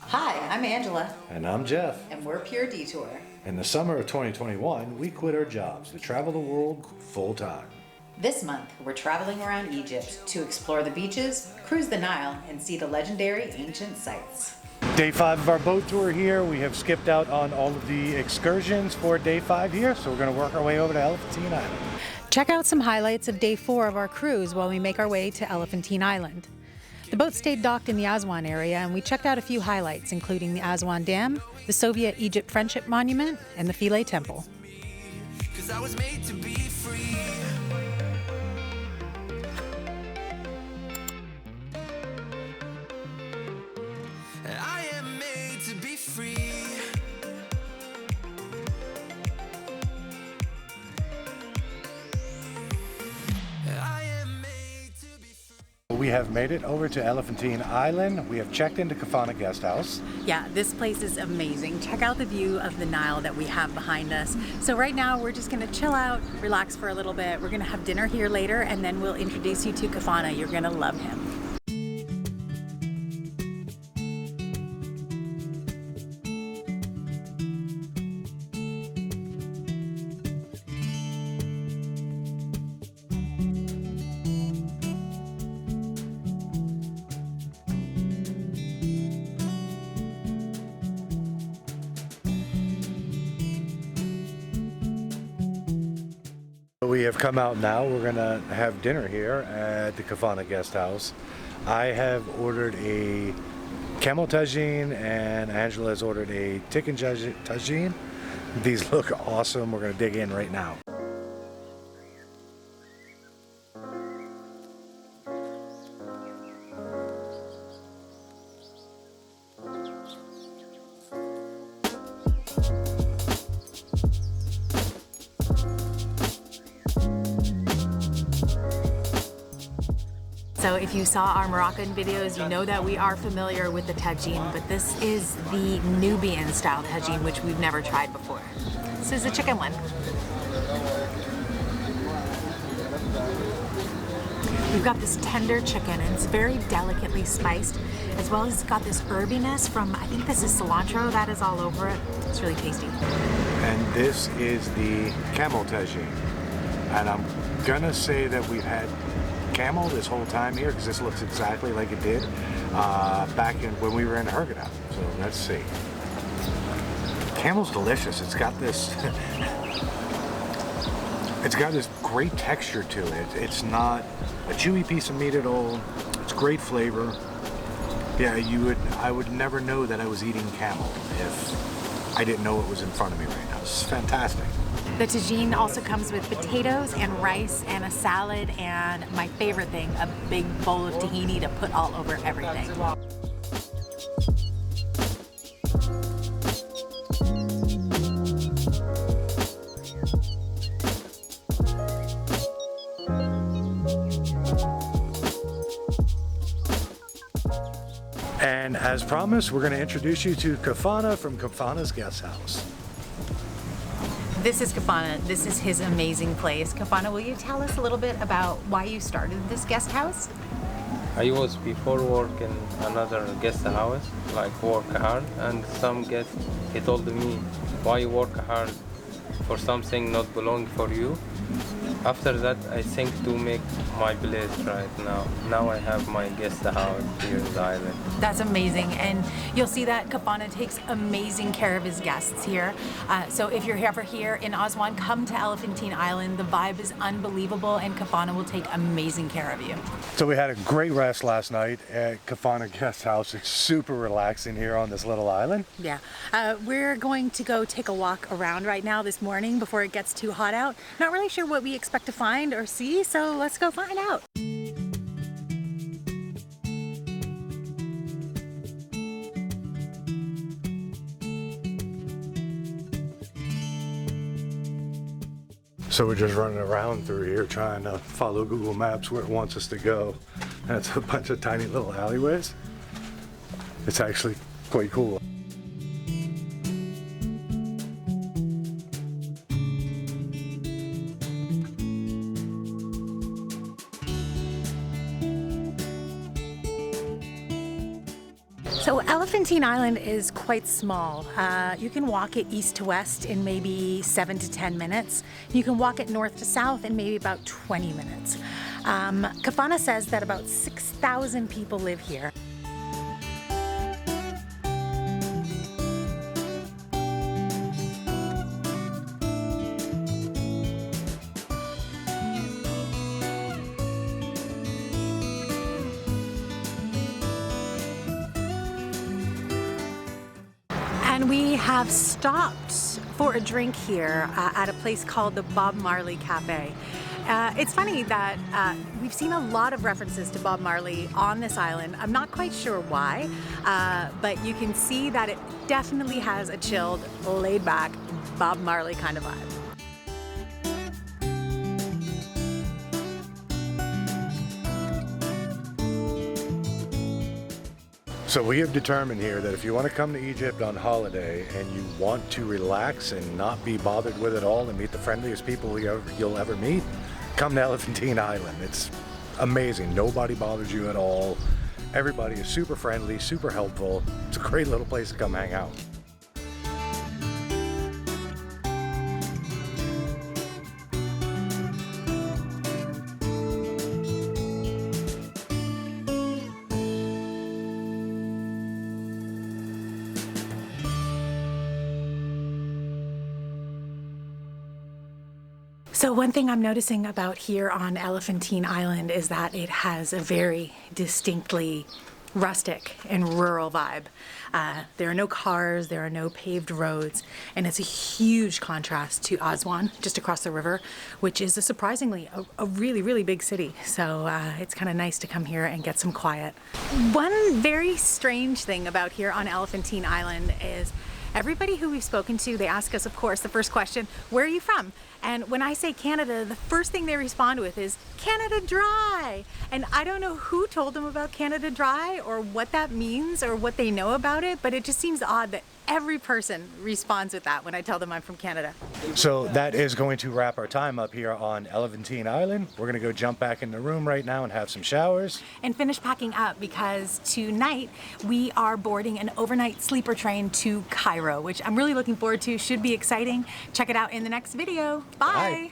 Hi, I'm Angela. And I'm Jeff. And we're Pure Detour. In the summer of 2021, we quit our jobs to travel the world full time. This month, we're traveling around Egypt to explore the beaches, cruise the Nile, and see the legendary ancient sites. Day 5 of our boat tour here. We have skipped out on all of the excursions for day 5 here, so we're going to work our way over to Elephantine Island. Check out some highlights of day 4 of our cruise while we make our way to Elephantine Island. The boat stayed docked in the Aswan area, and we checked out a few highlights, including the Aswan Dam, the Soviet-Egypt Friendship Monument, and the Philae Temple. We have made it over to Elephantine Island. We have checked into Kafana guest house. Yeah, this place is amazing. Check out the view of the Nile that we have behind us. So right now we're just gonna chill out, relax for a little bit. We're gonna have dinner here later, and then we'll introduce you to Kafana. You're gonna love him. We have come out now. We're gonna have dinner here at the Kafana guest house. I have ordered a camel tagine and Angela has ordered a chicken tagine. These look awesome. We're gonna dig in right now. So if you saw our Moroccan videos, you know that we are familiar with the tagine, but this is the Nubian style tagine, which we've never tried before. This is a chicken one. We've got this tender chicken, and it's very delicately spiced, as well as it's got this herbiness from, I think this is cilantro, that is all over it. It's really tasty. And this is the camel tagine. And I'm gonna say that we've had camel this whole time here because this looks exactly like it did back when we were in Hurghada. So let's see. Camel's delicious. It's got this great texture to it. It's not a chewy piece of meat at all. It's great flavor. Yeah, I would never know that I was eating camel if I didn't know it was in front of me right now. It's fantastic. The tagine also comes with potatoes and rice and a salad, and my favorite thing, a big bowl of tahini to put all over everything. And as promised, we're going to introduce you to Kafana from Kafana's guest house. This is Kafana. This is his amazing place. Kafana, will you tell us a little bit about why you started this guest house? I was before work in another guest house, like work hard, and some guest, he told me, why you work hard for something not belong for you? After that, I think to make my place right now. Now I have my guest house here in the island. That's amazing, and you'll see that Kafana takes amazing care of his guests here. So if you're ever here in Aswan, come to Elephantine Island. The vibe is unbelievable, and Kafana will take amazing care of you. So we had a great rest last night at Kafana guest house. It's super relaxing here on this little island. Yeah, we're going to go take a walk around right now this morning before it gets too hot out. Not really sure what we expect to find or see, so let's go find out. So we're just running around through here trying to follow Google Maps where it wants us to go. And it's a bunch of tiny little alleyways. It's actually quite cool. So Elephantine Island is quite small. You can walk it east to west in maybe 7 to 10 minutes. You can walk it north to south in maybe about 20 minutes. Kafana says that about 6,000 people live here. And we have stopped for a drink here at a place called the Bob Marley Cafe. It's funny that we've seen a lot of references to Bob Marley on this island. I'm not quite sure why, but you can see that it definitely has a chilled, laid-back Bob Marley kind of vibe. So we have determined here that if you want to come to Egypt on holiday and you want to relax and not be bothered with it all and meet the friendliest people you'll ever meet, come to Elephantine Island. It's amazing. Nobody bothers you at all. Everybody is super friendly, super helpful. It's a great little place to come hang out. So one thing I'm noticing about here on Elephantine Island is that it has a very distinctly rustic and rural vibe. There are no cars, there are no paved roads, and it's a huge contrast to Aswan, just across the river, which is surprisingly a really, really big city. So it's kind of nice to come here and get some quiet. One very strange thing about here on Elephantine Island is everybody who we've spoken to, they ask us, of course, the first question, where are you from? And when I say Canada, the first thing they respond with is Canada Dry. And I don't know who told them about Canada Dry or what that means or what they know about it, but it just seems odd that every person responds with that when I tell them I'm from Canada. So that is going to wrap our time up here on Elephantine Island. We're going to go jump back in the room right now and have some showers. And finish packing up because tonight we are boarding an overnight sleeper train to Cairo, which I'm really looking forward to. Should be exciting. Check it out in the next video. Bye. Bye.